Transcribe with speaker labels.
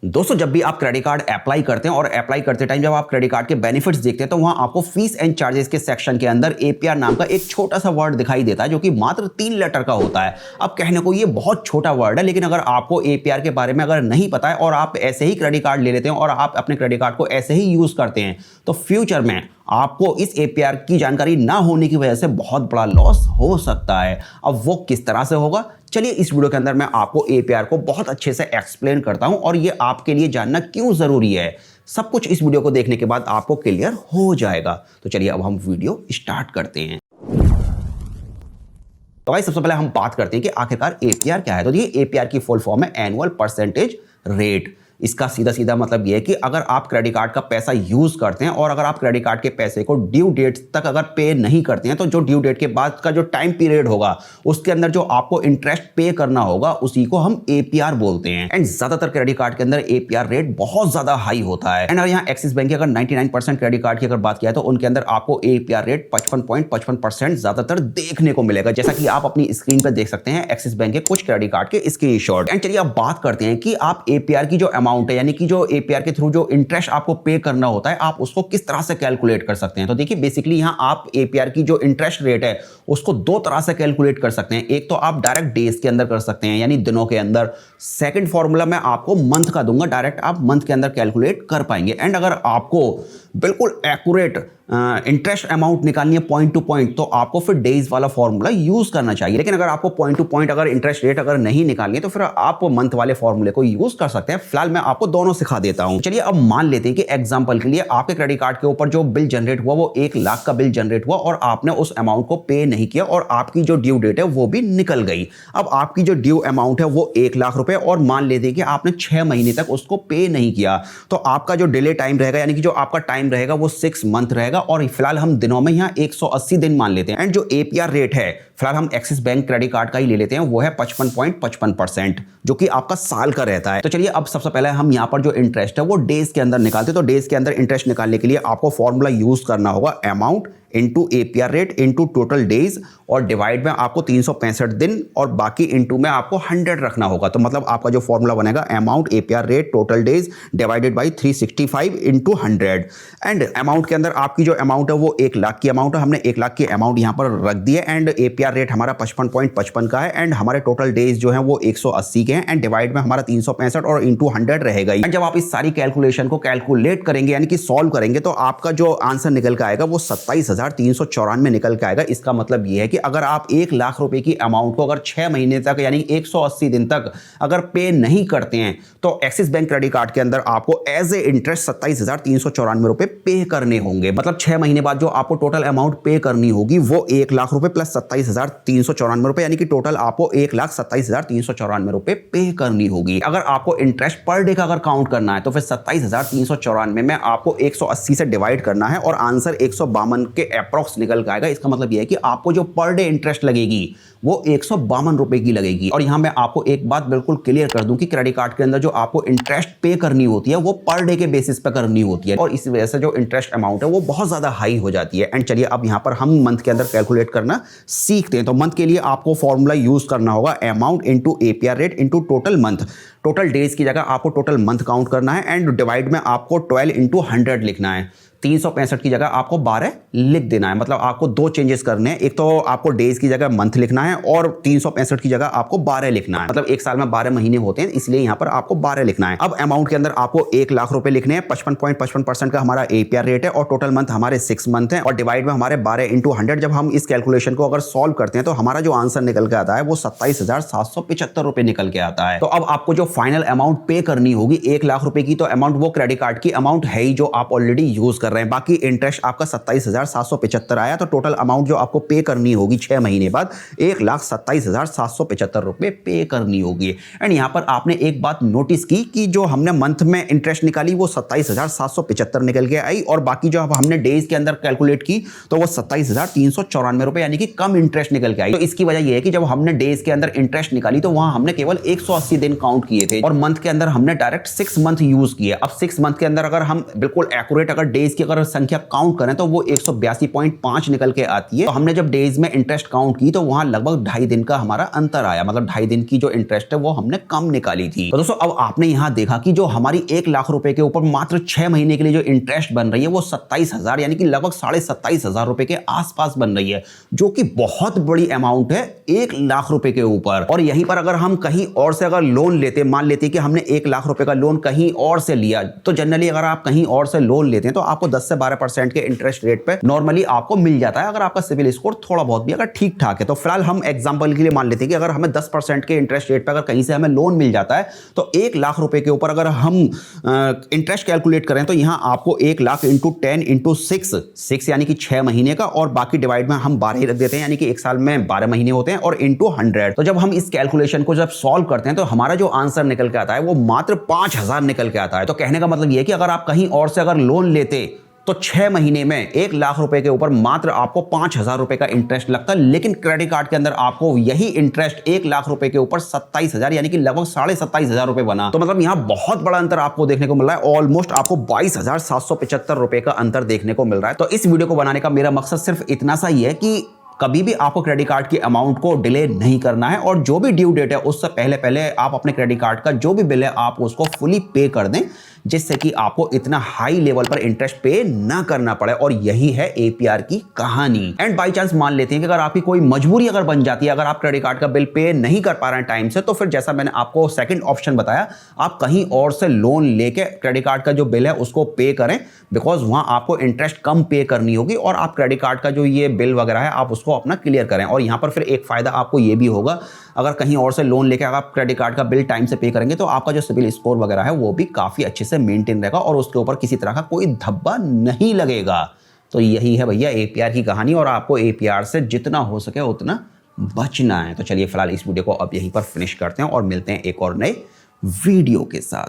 Speaker 1: दोस्तों जब भी आप क्रेडिट कार्ड अप्लाई करते हैं और अप्लाई करते टाइम जब आप क्रेडिट कार्ड के बेनिफिट्स देखते हैं तो वहां आपको फीस एंड चार्जेस के सेक्शन के अंदर एपीआर नाम का एक छोटा सा वर्ड दिखाई देता है जो कि मात्र 3 लेटर का होता है। अब कहने को ये बहुत छोटा वर्ड है, लेकिन अगर आपको एपीआर के बारे में अगर नहीं पता है और आप ऐसे ही क्रेडिट कार्ड ले लेते हैं और आप अपने क्रेडिट कार्ड को ऐसे ही यूज करते हैं तो फ्यूचर में आपको इस एपीआर की जानकारी ना होने की वजह से बहुत बड़ा लॉस हो सकता है। अब वो किस तरह से होगा, चलिए इस वीडियो के अंदर मैं आपको एपीआर को बहुत अच्छे से एक्सप्लेन करता हूं और ये आपके लिए जानना क्यों जरूरी है। सब कुछ इस वीडियो को देखने के बाद आपको क्लियर हो जाएगा। तो चलिए अब हम वीडियो स्टार्ट करते हैं। तो भाई सबसे पहले हम बात करते हैं कि आखिरकार एपीआर क्या है। तो ये एपीआर की फुल फॉर्म है एनुअल परसेंटेज रेट। इसका सीधा सीधा मतलब यह है कि अगर आप क्रेडिट कार्ड का पैसा यूज करते हैं और अगर आप क्रेडिट कार्ड के पैसे को ड्यू डेट तक अगर पे नहीं करते हैं तो जो ड्यू डेट के बाद का जो टाइम पीरियड होगा उसके अंदर जो आपको इंटरेस्ट पे करना होगा उसी को हम एपीआर बोलते हैं। एंड ज्यादातर क्रेडिट कार्ड के अंदर एपीआर रेट बहुत ज्यादा हाई होता है। एंड यहाँ एक्सिस बैंक की अगर 99% क्रेडिट कार्ड की अगर बात किया तो उनके अंदर आपको एपीआर रेट 55.55% ज्यादातर देखने को मिलेगा, जैसा कि आप अपनी स्क्रीन पर देख सकते हैं एक्सिस बैंक के कुछ क्रेडिट कार्ड के स्क्रीनशॉट। एंड चलिए अब बात करते हैं कि आप एपीआर की जो अमाउंट है यानी कि जो एपीआर के थ्रू जो इंटरेस्ट आपको पे करना होता है आप उसको किस तरह से कैलकुलेट कर सकते हैं। तो देखिए बेसिकली यहां आप एपीआर की जो इंटरेस्ट रेट है उसको दो तरह से कैलकुलेट कर सकते हैं। एक तो आप डायरेक्ट डेज के अंदर कर सकते हैं यानी दिनों के अंदर। सेकंड फॉर्मूला मैं आपको मंथ का दूंगा, डायरेक्ट आप मंथ के अंदर कैलकुलेट कर पाएंगे। एंड अगर आपको बिल्कुल एक्यूरेट इंटरेस्ट अमाउंट निकालनी है पॉइंट टू पॉइंट तो आपको फिर डेज वाला फॉर्मूला यूज करना चाहिए। लेकिन अगर आपको पॉइंट टू पॉइंट अगर इंटरेस्ट रेट अगर नहीं निकालनी है तो फिर आप मंथ वाले फॉर्मूले को यूज कर सकते हैं। फिलहाल मैं आपको दोनों सिखा देता हूं। चलिए अब मान लेते हैं कि एग्जांपल के लिए आपके क्रेडिट कार्ड के ऊपर जो बिल जनरेट हुआ वो 1 लाख का बिल जनरेट हुआ और आपने उस अमाउंट को पे नहीं किया और आपकी जो ड्यू डेट है वो भी निकल गई। अब आपकी जो ड्यू अमाउंट है वो 1 लाख रुपए और मान लेते हैं कि आपने 6 महीने तक उसको पे नहीं किया तो आपका जो डिले टाइम रहेगा यानी कि जो आपका टाइम रहेगा वो 6 मंथ रहेगा। और फिलहाल हम दिनों में यहां 180 दिन मान लेते हैं। एंड जो एपीआर रेट है फिलहाल हम एक्सिस बैंक क्रेडिट कार्ड का ही ले लेते हैं, वो है 55.55% जो कि आपका साल का रहता है। तो चलिए अब सबसे पहले हम यहां पर जो इंटरेस्ट है वो डेज के अंदर निकालते हैं। तो डेज के अंदर इंटरेस्ट निकालने के लिए आपको फॉर्मूला यूज करना होगा amount into APR rate into total days और डिवाइड में आपको 365 दिन और बाकी इंटू में आपको 100 रखना होगा। तो मतलब आपका जो फॉर्मूला बनेगा amount APR rate total days divided by 365 into 100। And amount के अंदर आपकी जो अमाउंट है वो 1 लाख की अमाउंट है, हमने 1 लाख की अमाउंट यहां पर रख दी है। एंड एपीआर रेट हमारा 55.55 का है एंड हमारे टोटल डेज जो है वो 180 के हैं एंड डिवाइड में हमारा 365 और इंटू 100 रहेगा। एंड जब आप इस सारी कैलकुलेशन को कैलकुलेट करेंगे यानी कि सॉल्व करेंगे तो आपका जो आंसर निकल के आएगा वो 27,394 निकल के आएगा। इसका मतलब ये है कि अगर आप 1 लाख रुपए की अमाउंट को अगर 6 महीने तक यानी 180 दिन तक अगर पे नहीं करते हैं तो एक्सिस बैंक क्रेडिट कार्ड के अंदर आपको एज ए इंटरेस्ट 27,394 रुपए पे करने होंगे। मतलब 6 महीने बाद जो आपको टोटल अमाउंट पे करनी होगी वो 1 लाख रुपए प्लस 27,394 रुपए यानी कि टोटल आपको 1,27,394 रुपए पे करनी होगी। अगर आपको इंटरेस्ट पर डे का अगर काउंट करना है तो फिर 27,394 में आपको 180 से डिवाइड करना है और आंसर 152 के अप्रॉक्स निकल के आएगा। इसका मतलब यह है कि आपको जो पर डे इंटरेस्ट लगेगी वो 152 रुपए की लगेगी। और यहां मैं आपको एक बात बिल्कुल क्लियर कर दूं कि क्रेडिट कार्ड के अंदर जो आपको इंटरेस्ट पे करनी होती है वो पर डे के बेसिस पे करनी होती है और इस वजह से जो इंटरेस्ट अमाउंट है वो बहुत ज्यादा हाई हो जाती है। एंड चलिए अब यहां पर हम मंथ के अंदर कैलकुलेट करना सीखते हैं। तो मंथ के लिए आपको फॉर्मूला यूज करना होगा amount into APR rate into total month. Total days की जगह आपको टोटल मंथ काउंट करना है एंड डिवाइड में आपको 12 इंटू 100 लिखना है। 365 की जगह आपको 12 लिख देना है। मतलब आपको दो चेंजेस करने हैं, एक तो आपको डेज की जगह मंथ लिखना है और 365 की जगह आपको 12 लिखना है। मतलब एक साल में 12 महीने होते हैं इसलिए यहां पर आपको 12 लिखना है। अब अमाउंट के अंदर आपको 1 लाख रुपए लिखने हैं, 55.55% का हमारा एपीआर रेट है और टोटल मंथ हमारे 6 मंथ हैं और डिवाइड में हमारे 12 इंटू 100। जब हम इस कैलकुलेशन को अगर सॉल्व करते हैं तो हमारा जो आंसर निकल के आता है वो 27,775 रुपए निकल के आता है। तो अब आपको जो फाइनल अमाउंट पे करनी होगी 1 लाख रुपए की, तो अमाउंट वो क्रेडिट कार्ड की अमाउंट है ही जो आप ऑलरेडी यूज कर रहे हैं। बाकी इंटरेस्ट आपका 27,775 आया तो टोटल अमाउंट जो आपको पे करनी होगी 6 महीने बाद 1,27,775 रुपए पे करनी होगी। एंड यहां पर आपने एक बात नोटिस की कि जो हमने मंथ में इंटरेस्ट निकाली वो 27,775 निकल के आई और बाकी जो हमने डेज के अंदर कैलकुलेट की तो वो 27,394 रुपए यानी कि कम इंटरेस्ट निकल के आई। तो इसकी वजह यह है कि जब हमने डेज के अंदर इंटरेस्ट निकाली तो वहां हमने केवल 180 दिन काउंट किए थे और मंथ के अंदर हमने डायरेक्ट 6 मंथ यूज किए। अब 6 मंथ के अंदर अगर हम बिल्कुल एक्यूरेट अगर डेज डेज की अगर संख्या काउंट करें तो वो 182.5 निकल के आती है। तो हमने जब डेज में इंटरेस्ट काउंट की तो वहां लगभग 2.5 दिन का हमारा अंतर आया, मतलब 2.5 दिन की जो इंटरेस्ट है वो हमने कम निकाली थी। तो दोस्तों अब आपने यहां देखा कि जो हमारी 1 लाख रुपए के ऊपर मात्र 6 महीने के लिए जो इंटरेस्ट बन रही है वो 27,000 यानी कि लगभग 27,500 रुपए के आसपास बन रही है, जो कि बहुत बड़ी अमाउंट है 1 लाख रुपए के ऊपर। और यहीं पर अगर हम कहीं और से अगर लोन लेते, मान लेते कि हमने 1 लाख रुपए का लोन कहीं और से लिया, तो जनरली अगर आप कहीं और से लोन लेते हैं तो आपको 10 से 12% के इंटरेस्ट रेट पे नॉर्मली आपको मिल जाता है, अगर आपका सिविल स्कोर थोड़ा बहुत भी अगर ठीक ठाक है। तो फिलहाल हम एग्जांपल के लिए मान लेते हैं कि अगर हमें 10% के इंटरेस्ट रेट पे अगर कहीं से हमें लोन मिल जाता है तो 1 लाख रुपए के ऊपर अगर हम इंटरेस्ट कैलकुलेट करें तो यहां आपको 1 लाख इंटू 10 इंटू 6 यानी कि 6 महीने का, और बाकी डिवाइड में हम 12 ही रख देते हैं यानी कि एक साल में 12 महीने होते हैं, और इंटू 100। तो जब हम इस कैलकुलेशन को जब सॉल्व करते हैं तो हमारा जो आंसर निकल के आता है वो मात्र 5,000 निकल के आता है। तो कहने का मतलब ये है कि अगर आप कहीं और से अगर लोन लेते तो 6 महीने में 1 लाख रुपए के ऊपर मात्र आपको 5,000 रुपए का इंटरेस्ट लगता है, लेकिन क्रेडिट कार्ड के अंदर आपको यही इंटरेस्ट 1 लाख रुपए के ऊपर 27,000 यानी कि लगभग 27,500 रुपए बना। तो मतलब यहां बहुत बड़ा अंतर आपको देखने को मिल रहा है, ऑलमोस्ट आपको 22,775 रुपए का अंतर देखने को मिल रहा है। तो इस वीडियो को बनाने का मेरा मकसद सिर्फ इतना सा ही है कि कभी भी आपको क्रेडिट कार्ड की अमाउंट को डिले नहीं करना है, और जो भी ड्यू डेट है उससे पहले पहले आप अपने क्रेडिट कार्ड का जो भी बिल है आप उसको फुली पे कर दें, जिससे कि आपको इतना हाई लेवल पर इंटरेस्ट पे ना करना पड़े। और यही है एपीआर की कहानी। एंड बाई चांस मान लेते हैं कि अगर आपकी कोई मजबूरी अगर बन जाती है, अगर आप क्रेडिट कार्ड का बिल पे नहीं कर पा रहे हैं टाइम से, तो फिर जैसा मैंने आपको सेकंड ऑप्शन बताया, आप कहीं और से लोन लेके क्रेडिट कार्ड का जो बिल है उसको पे करें, बिकॉज वहां आपको इंटरेस्ट कम पे करनी होगी और आप क्रेडिट कार्ड का जो ये बिल वगैरह है आप उसको अपना क्लियर करें। और यहां पर फिर एक फायदा आपको ये भी होगा, अगर कहीं और से लोन लेके अगर आप क्रेडिट कार्ड का बिल टाइम से पे करेंगे तो आपका जो सिविल स्कोर वगैरह है वो भी काफी अच्छे से मेंटेन रहेगा और उसके ऊपर किसी तरह का कोई धब्बा नहीं लगेगा। तो यही है भैया एपीआर की कहानी, और आपको एपीआर से जितना हो सके उतना बचना है। तो चलिए फिलहाल इस वीडियो को अब यहीं पर फिनिश करते हैं और मिलते हैं एक और नए वीडियो के साथ।